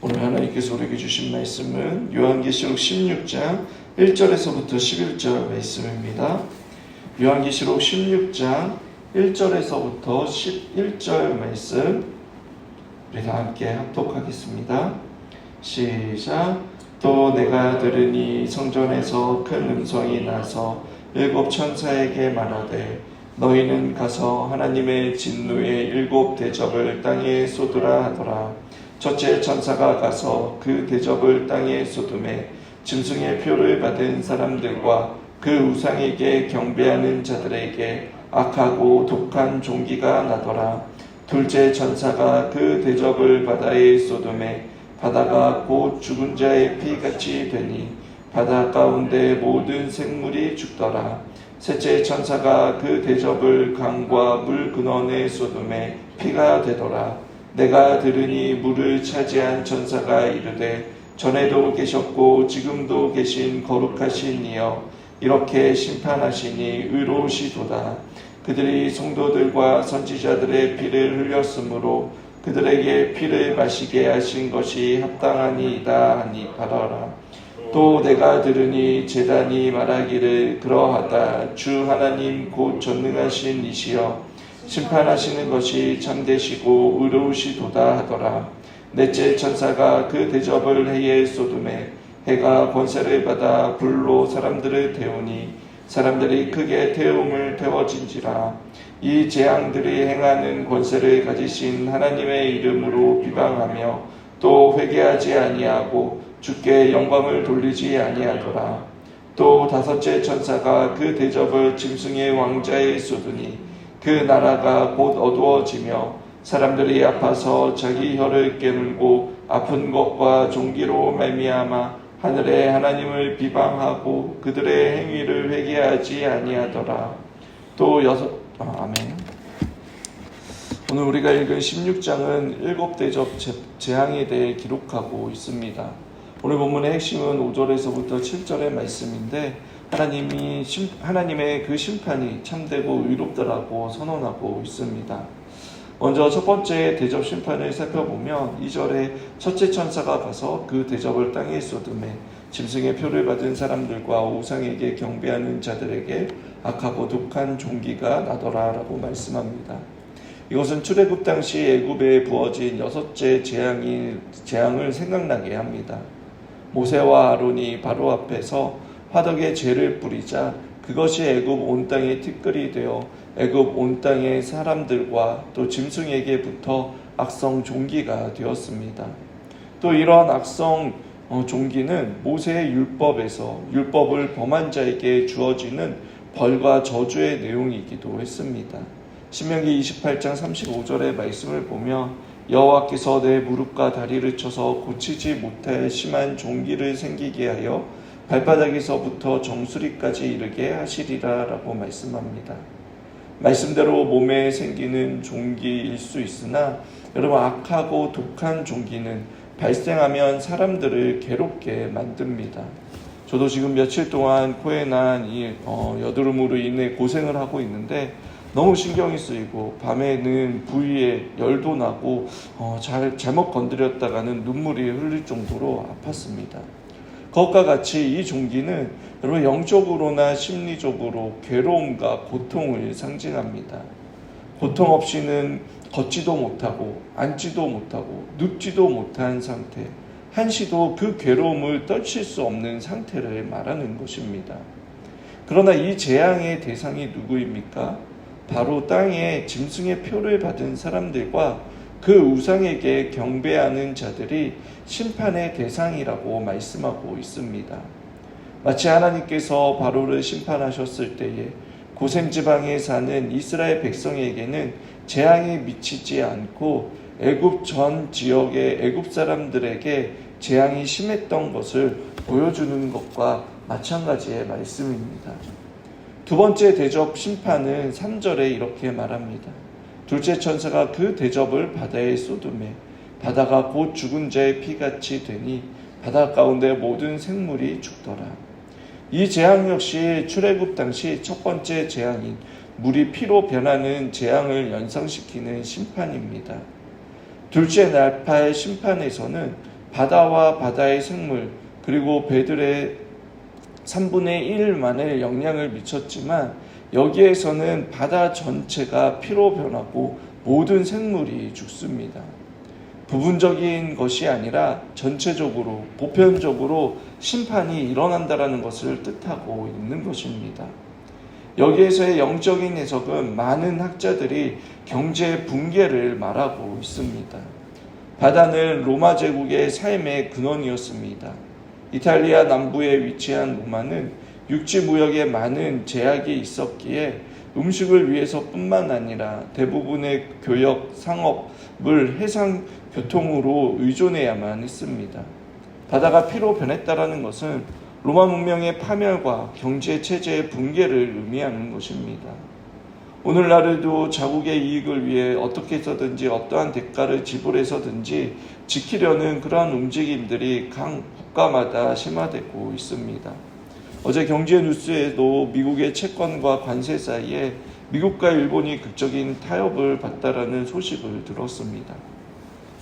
오늘 하나님께서 우리에게 주신 말씀은 요한계시록 16장 1절에서부터 11절 말씀입니다. 요한계시록 16장 1절에서부터 11절 말씀 우리 다 함께 합독하겠습니다. 시작. 또 내가 들으니 성전에서 큰 음성이 나서 일곱 천사에게 말하되 너희는 가서 하나님의 진노의 일곱 대접을 땅에 쏟으라 하더라. 첫째 천사가 가서 그 대접을 땅에 쏟음에 짐승의 표를 받은 사람들과 그 우상에게 경배하는 자들에게 악하고 독한 종기가 나더라. 둘째 천사가 그 대접을 바다에 쏟음에 바다가 곧 죽은 자의 피같이 되니 바다 가운데 모든 생물이 죽더라. 셋째 천사가 그 대접을 강과 물 근원에 쏟음에 피가 되더라. 내가 들으니 물을 차지한 천사가 이르되 전에도 계셨고 지금도 계신 거룩하신 이여 이렇게 심판하시니 의로우시도다. 그들이 성도들과 선지자들의 피를 흘렸으므로 그들에게 피를 마시게 하신 것이 합당하니이다 하니 바라라. 또 내가 들으니 제단이 말하기를 그러하다. 주 하나님 곧 전능하신 이시여 심판하시는 것이 참되시고 의로우시도다 하더라. 넷째 천사가 그 대접을 해에 쏟음에 해가 권세를 받아 불로 사람들을 태우니 사람들이 크게 태움을 태워진지라. 이 재앙들이 행하는 권세를 가지신 하나님의 이름으로 비방하며 또 회개하지 아니하고 주께 영광을 돌리지 아니하더라. 또 다섯째 천사가 그 대접을 짐승의 왕자에 쏟으니 그 나라가 곧 어두워지며 사람들이 아파서 자기 혀를 깨물고 아픈 것과 종기로 말미암아 하늘의 하나님을 비방하고 그들의 행위를 회개하지 아니하더라. 또 아멘. 오늘 우리가 읽은 16장은 일곱 대접 재앙에 대해 기록하고 있습니다. 오늘 본문의 핵심은 5절에서부터 7절의 말씀인데 하나님의 그 심판이 참되고 의롭다라고 선언하고 있습니다. 먼저 첫 번째 대접 심판을 살펴보면 2절에 첫째 천사가 가서 그 대접을 땅에 쏟음에 짐승의 표를 받은 사람들과 우상에게 경배하는 자들에게 악하고 독한 종기가 나더라 라고 말씀합니다. 이것은 출애굽 당시 애굽에 부어진 여섯째 재앙을 생각나게 합니다. 모세와 아론이 바로 앞에서 화덕에 죄를 뿌리자 그것이 애굽 온 땅의 티끌이 되어 애굽 온 땅의 사람들과 또 짐승에게부터 악성 종기가 되었습니다. 또 이러한 악성 종기는 모세의 율법에서 율법을 범한 자에게 주어지는 벌과 저주의 내용이기도 했습니다. 신명기 28장 35절의 말씀을 보면 여호와께서 내 무릎과 다리를 쳐서 고치지 못할 심한 종기를 생기게 하여 발바닥에서부터 정수리까지 이르게 하시리라 라고 말씀합니다. 말씀대로 몸에 생기는 종기일 수 있으나 여러분 악하고 독한 종기는 발생하면 사람들을 괴롭게 만듭니다. 저도 지금 며칠 동안 코에 난 여드름으로 인해 고생을 하고 있는데 너무 신경이 쓰이고 밤에는 부위에 열도 나고 잘못 건드렸다가는 눈물이 흘릴 정도로 아팠습니다. 그것과 같이 이 종기는 여러분 영적으로나 심리적으로 괴로움과 고통을 상징합니다. 고통 없이는 걷지도 못하고 앉지도 못하고 눕지도 못한 상태, 한시도 그 괴로움을 떨칠 수 없는 상태를 말하는 것입니다. 그러나 이 재앙의 대상이 누구입니까? 바로 땅에 짐승의 표를 받은 사람들과 그 우상에게 경배하는 자들이 심판의 대상이라고 말씀하고 있습니다. 마치 하나님께서 바로를 심판하셨을 때에 고셈 지방에 사는 이스라엘 백성에게는 재앙이 미치지 않고 애굽 전 지역의 애굽 사람들에게 재앙이 심했던 것을 보여주는 것과 마찬가지의 말씀입니다. 두 번째 대접 심판은 3절에 이렇게 말합니다. 둘째 천사가 그 대접을 바다에 쏟음에 바다가 곧 죽은 자의 피같이 되니 바다 가운데 모든 생물이 죽더라. 이 재앙 역시 출애굽 당시 첫 번째 재앙인 물이 피로 변하는 재앙을 연상시키는 심판입니다. 둘째 날파의 심판에서는 바다와 바다의 생물 그리고 배들의 3분의 1만의 영향을 미쳤지만 여기에서는 바다 전체가 피로 변하고 모든 생물이 죽습니다. 부분적인 것이 아니라 전체적으로 보편적으로 심판이 일어난다라는 것을 뜻하고 있는 것입니다. 여기에서의 영적인 해석은 많은 학자들이 경제 붕괴를 말하고 있습니다. 바다는 로마 제국의 삶의 근원이었습니다. 이탈리아 남부에 위치한 로마는 육지 무역에 많은 제약이 있었기에 음식을 위해서뿐만 아니라 대부분의 교역, 상업을 해상 교통으로 의존해야만 했습니다. 바다가 피로 변했다라는 것은 로마 문명의 파멸과 경제 체제의 붕괴를 의미하는 것입니다. 오늘날에도 자국의 이익을 위해 어떻게 해서든지 어떠한 대가를 지불해서든지 지키려는 그러한 움직임들이 각 국가마다 심화되고 있습니다. 어제 경제 뉴스에도 미국의 채권과 관세 사이에 미국과 일본이 극적인 타협을 봤다라는 소식을 들었습니다.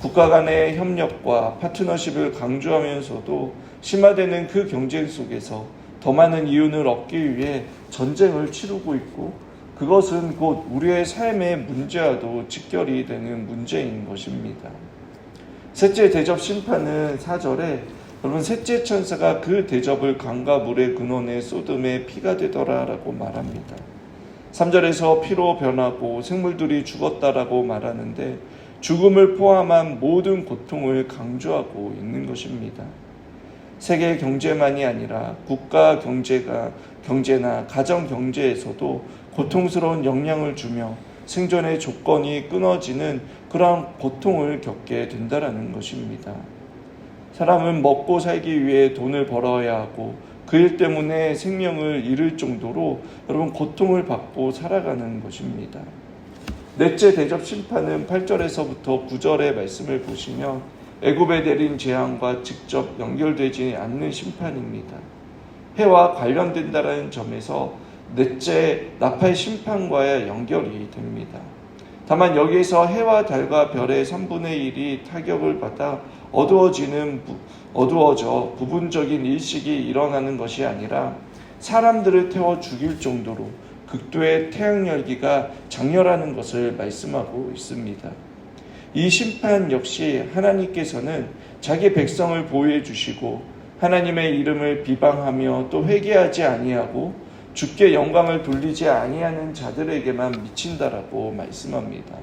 국가 간의 협력과 파트너십을 강조하면서도 심화되는 그 경쟁 속에서 더 많은 이윤을 얻기 위해 전쟁을 치르고 있고 그것은 곧 우리의 삶의 문제와도 직결이 되는 문제인 것입니다. 셋째 대접 심판은 4절에 여러분 셋째 천사가 그 대접을 강과 물의 근원에 쏟음에 피가 되더라 라고 말합니다. 3절에서 피로 변하고 생물들이 죽었다라고 말하는데 죽음을 포함한 모든 고통을 강조하고 있는 것입니다. 세계 경제만이 아니라 국가 경제나 가정 경제에서도 고통스러운 영향을 주며 생존의 조건이 끊어지는 그러한 고통을 겪게 된다는 것입니다. 사람은 먹고 살기 위해 돈을 벌어야 하고 그 일 때문에 생명을 잃을 정도로 여러분 고통을 받고 살아가는 것입니다. 넷째 대접 심판은 8절에서부터 9절의 말씀을 보시면 애굽에 내린 재앙과 직접 연결되지 않는 심판입니다. 해와 관련된다는 점에서 넷째 나팔 심판과의 연결이 됩니다. 다만 여기에서 해와 달과 별의 3분의 1이 타격을 받아 어두워져 부분적인 일식이 일어나는 것이 아니라 사람들을 태워 죽일 정도로 극도의 태양 열기가 장렬하는 것을 말씀하고 있습니다. 이 심판 역시 하나님께서는 자기 백성을 보호해 주시고 하나님의 이름을 비방하며 또 회개하지 아니하고 주께 영광을 돌리지 아니하는 자들에게만 미친다라고 말씀합니다.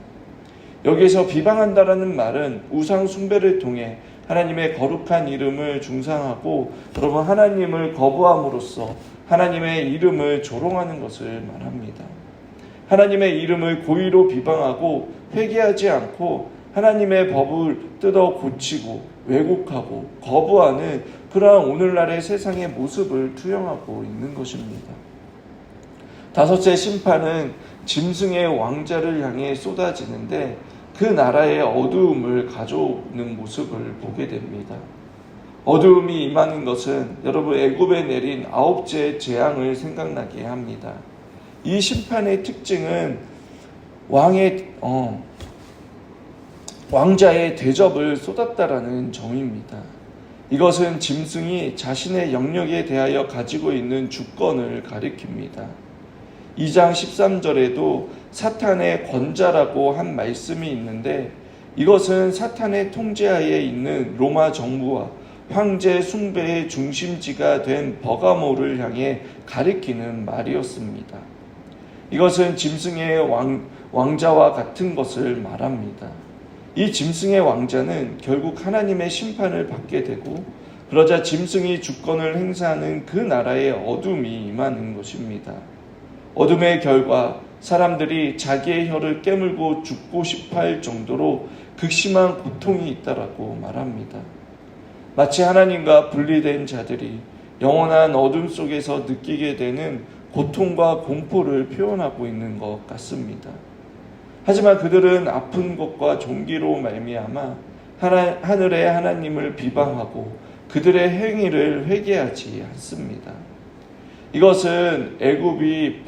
여기서 비방한다라는 말은 우상 숭배를 통해 하나님의 거룩한 이름을 중상하고 여러분 하나님을 거부함으로써 하나님의 이름을 조롱하는 것을 말합니다. 하나님의 이름을 고의로 비방하고 회개하지 않고 하나님의 법을 뜯어 고치고 왜곡하고 거부하는 그러한 오늘날의 세상의 모습을 투영하고 있는 것입니다. 다섯째 심판은 짐승의 왕자를 향해 쏟아지는데 그 나라의 어두움을 가져오는 모습을 보게 됩니다. 어두움이 임하는 것은 여러분 애굽에 내린 9째 재앙을 생각나게 합니다. 이 심판의 특징은 왕자의 대접을 쏟았다라는 점입니다. 이것은 짐승이 자신의 영역에 대하여 가지고 있는 주권을 가리킵니다. 2장 13절에도 사탄의 권자라고 한 말씀이 있는데 이것은 사탄의 통제하에 있는 로마 정부와 황제 숭배의 중심지가 된 버가모를 향해 가리키는 말이었습니다. 이것은 짐승의 왕자와 같은 것을 말합니다. 이 짐승의 왕자는 결국 하나님의 심판을 받게 되고 그러자 짐승이 주권을 행사하는 그 나라의 어둠이 임하는 것입니다. 어둠의 결과 사람들이 자기의 혀를 깨물고 죽고 싶어 할 정도로 극심한 고통이 있다라고 말합니다. 마치 하나님과 분리된 자들이 영원한 어둠 속에서 느끼게 되는 고통과 공포를 표현하고 있는 것 같습니다. 하지만 그들은 아픈 것과 종기로 말미암아 하늘의 하나님을 비방하고 그들의 행위를 회개하지 않습니다. 이것은 애굽의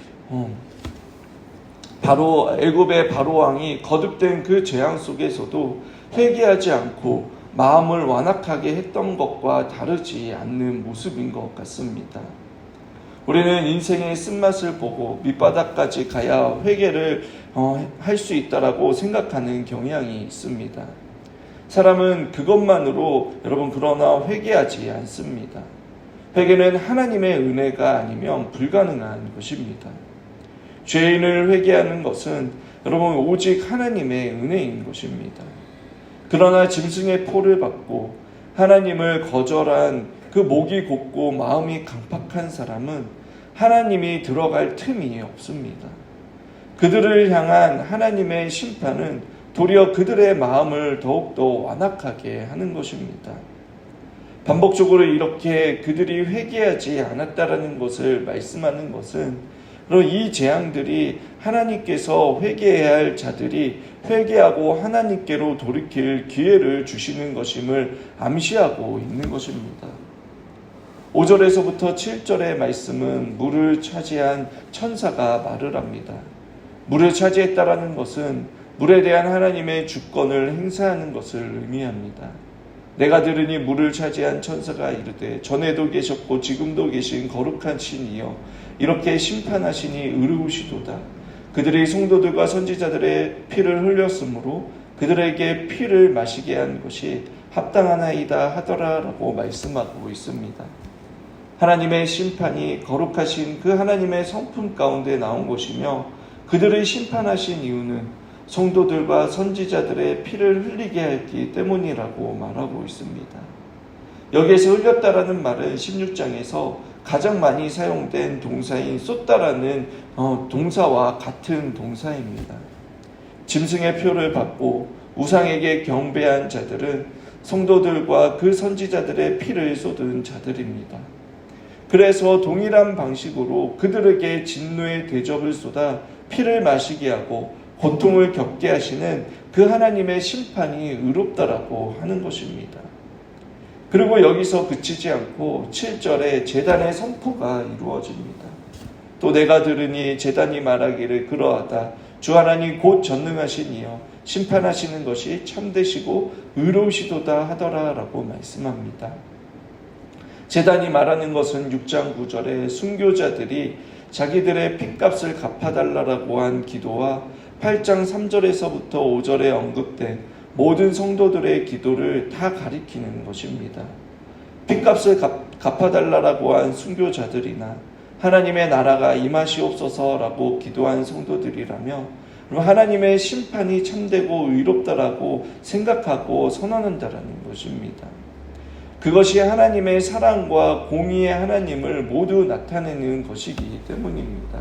바로 왕이 거듭된 그 재앙 속에서도 회개하지 않고 마음을 완악하게 했던 것과 다르지 않는 모습인 것 같습니다. 우리는 인생의 쓴맛을 보고 밑바닥까지 가야 회개를 할 수 있다라고 생각하는 경향이 있습니다. 사람은 그것만으로 여러분 그러나 회개하지 않습니다. 회개는 하나님의 은혜가 아니면 불가능한 것입니다. 죄인을 회개하는 것은 여러분 오직 하나님의 은혜인 것입니다. 그러나 짐승의 포를 받고 하나님을 거절한 그 목이 곧고 마음이 강팍한 사람은 하나님이 들어갈 틈이 없습니다. 그들을 향한 하나님의 심판은 도리어 그들의 마음을 더욱더 완악하게 하는 것입니다. 반복적으로 이렇게 그들이 회개하지 않았다라는 것을 말씀하는 것은 이 재앙들이 하나님께서 회개해야 할 자들이 회개하고 하나님께로 돌이킬 기회를 주시는 것임을 암시하고 있는 것입니다. 5절에서부터 7절의 말씀은 물을 차지한 천사가 말을 합니다. 물을 차지했다라는 것은 물에 대한 하나님의 주권을 행사하는 것을 의미합니다. 내가 들으니 물을 차지한 천사가 이르되 전에도 계셨고 지금도 계신 거룩한 신이여 이렇게 심판하시니 의로우시도다. 그들이 성도들과 선지자들의 피를 흘렸으므로 그들에게 피를 마시게 한 것이 합당하나이다 하더라라고 말씀하고 있습니다. 하나님의 심판이 거룩하신 그 하나님의 성품 가운데 나온 것이며 그들을 심판하신 이유는 성도들과 선지자들의 피를 흘리게 했기 때문이라고 말하고 있습니다. 여기에서 흘렸다라는 말은 16장에서 가장 많이 사용된 동사인 쏟다라는 동사와 같은 동사입니다. 짐승의 표를 받고 우상에게 경배한 자들은 성도들과 그 선지자들의 피를 쏟은 자들입니다. 그래서 동일한 방식으로 그들에게 진노의 대접을 쏟아 피를 마시게 하고 고통을 겪게 하시는 그 하나님의 심판이 의롭다라고 하는 것입니다. 그리고 여기서 그치지 않고 7절에 제단의 선포가 이루어집니다. 또 내가 들으니 제단이 말하기를 그러하다. 주 하나님 곧 전능하신 이여 심판하시는 것이 참되시고 의로우시도다 하더라라고 말씀합니다. 제단이 말하는 것은 6장 9절에 순교자들이 자기들의 핏값을 갚아달라고 한 기도와 8장 3절에서부터 5절에 언급된 모든 성도들의 기도를 다 가리키는 것입니다. 핏값을 갚아달라고 한 순교자들이나 하나님의 나라가 임하시옵소서라고 기도한 성도들이라며 하나님의 심판이 참되고 의롭다라고 생각하고 선언한다라는 것입니다. 그것이 하나님의 사랑과 공의의 하나님을 모두 나타내는 것이기 때문입니다.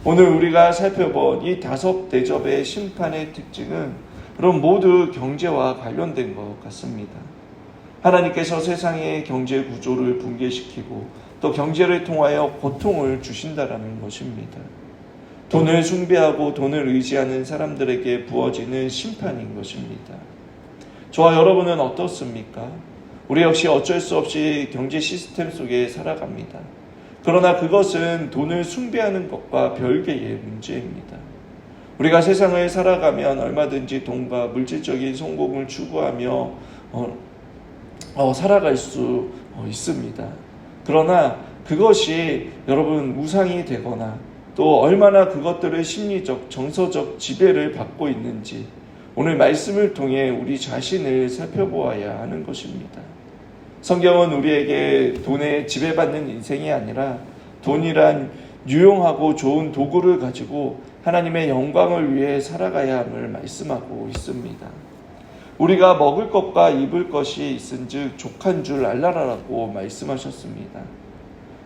오늘 우리가 살펴본 이 5 대접의 심판의 특징은 그럼 모두 경제와 관련된 것 같습니다. 하나님께서 세상의 경제 구조를 붕괴시키고 또 경제를 통하여 고통을 주신다라는 것입니다. 돈을 숭배하고 돈을 의지하는 사람들에게 부어지는 심판인 것입니다. 저와 여러분은 어떻습니까? 우리 역시 어쩔 수 없이 경제 시스템 속에 살아갑니다. 그러나 그것은 돈을 숭배하는 것과 별개의 문제입니다. 우리가 세상을 살아가면 얼마든지 돈과 물질적인 성공을 추구하며 살아갈 수 있습니다. 그러나 그것이 여러분 우상이 되거나 또 얼마나 그것들의 심리적, 정서적 지배를 받고 있는지 오늘 말씀을 통해 우리 자신을 살펴보아야 하는 것입니다. 성경은 우리에게 돈에 지배받는 인생이 아니라 돈이란 유용하고 좋은 도구를 가지고 하나님의 영광을 위해 살아가야 함을 말씀하고 있습니다. 우리가 먹을 것과 입을 것이 있은즉 족한 줄 알라라고 말씀하셨습니다.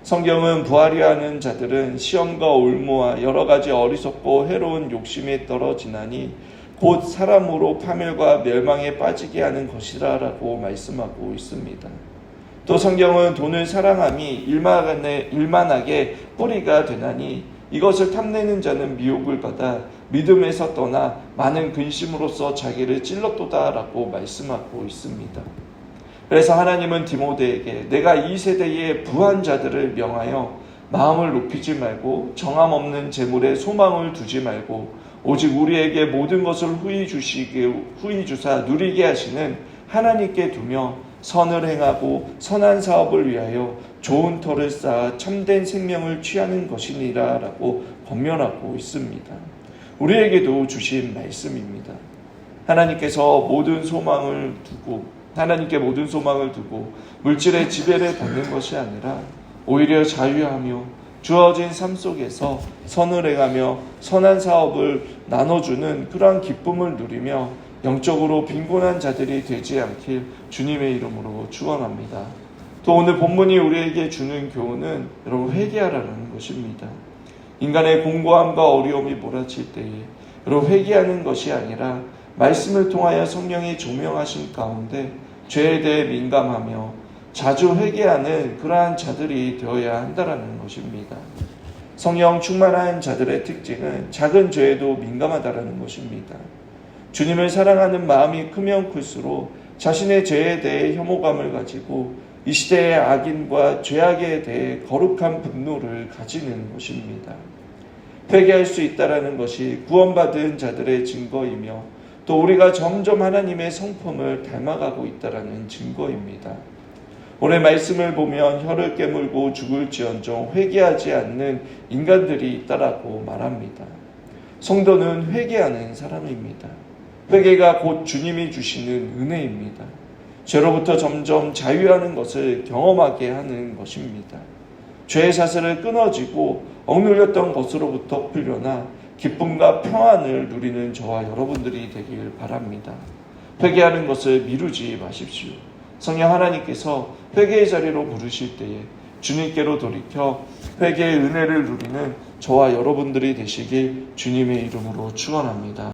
성경은 부하려하는 자들은 시험과 올무와 여러 가지 어리석고 해로운 욕심에 떨어지나니 곧 사람으로 파멸과 멸망에 빠지게 하는 것이라라고 말씀하고 있습니다. 또 성경은 돈을 사랑함이 일만하게 뿌리가 되나니 이것을 탐내는 자는 미혹을 받아 믿음에서 떠나 많은 근심으로써 자기를 찔렀도다라고 말씀하고 있습니다. 그래서 하나님은 디모데에게 내가 이 세대의 부한 자들을 명하여 마음을 높이지 말고 정함 없는 재물에 소망을 두지 말고 오직 우리에게 모든 것을 후히 주사 누리게 하시는 하나님께 두며 선을 행하고 선한 사업을 위하여 좋은 터를 쌓아 참된 생명을 취하는 것이니라 라고 권면하고 있습니다. 우리에게도 주신 말씀입니다. 하나님께 모든 소망을 두고 물질의 지배를 받는 것이 아니라 오히려 자유하며 주어진 삶 속에서 선을 행하며 선한 사업을 나눠주는 그러한 기쁨을 누리며 영적으로 빈곤한 자들이 되지 않길 주님의 이름으로 축원합니다. 또 오늘 본문이 우리에게 주는 교훈은 여러분 회개하라는 것입니다. 인간의 공고함과 어려움이 몰아칠 때에 여러분 회개하는 것이 아니라 말씀을 통하여 성령이 조명하신 가운데 죄에 대해 민감하며 자주 회개하는 그러한 자들이 되어야 한다는 것입니다. 성령 충만한 자들의 특징은 작은 죄에도 민감하다는 것입니다. 주님을 사랑하는 마음이 크면 클수록 자신의 죄에 대해 혐오감을 가지고 이 시대의 악인과 죄악에 대해 거룩한 분노를 가지는 것입니다. 회개할 수 있다는 것이 구원받은 자들의 증거이며 또 우리가 점점 하나님의 성품을 닮아가고 있다는 증거입니다. 오늘 말씀을 보면 혀를 깨물고 죽을지언정 회개하지 않는 인간들이 있다라고 말합니다. 성도는 회개하는 사람입니다. 회개가 곧 주님이 주시는 은혜입니다. 죄로부터 점점 자유하는 것을 경험하게 하는 것입니다. 죄의 사슬을 끊어지고 억눌렸던 것으로부터 풀려나 기쁨과 평안을 누리는 저와 여러분들이 되길 바랍니다. 회개하는 것을 미루지 마십시오. 성령 하나님께서 회개의 자리로 부르실 때에 주님께로 돌이켜 회개의 은혜를 누리는 저와 여러분들이 되시길 주님의 이름으로 축원합니다.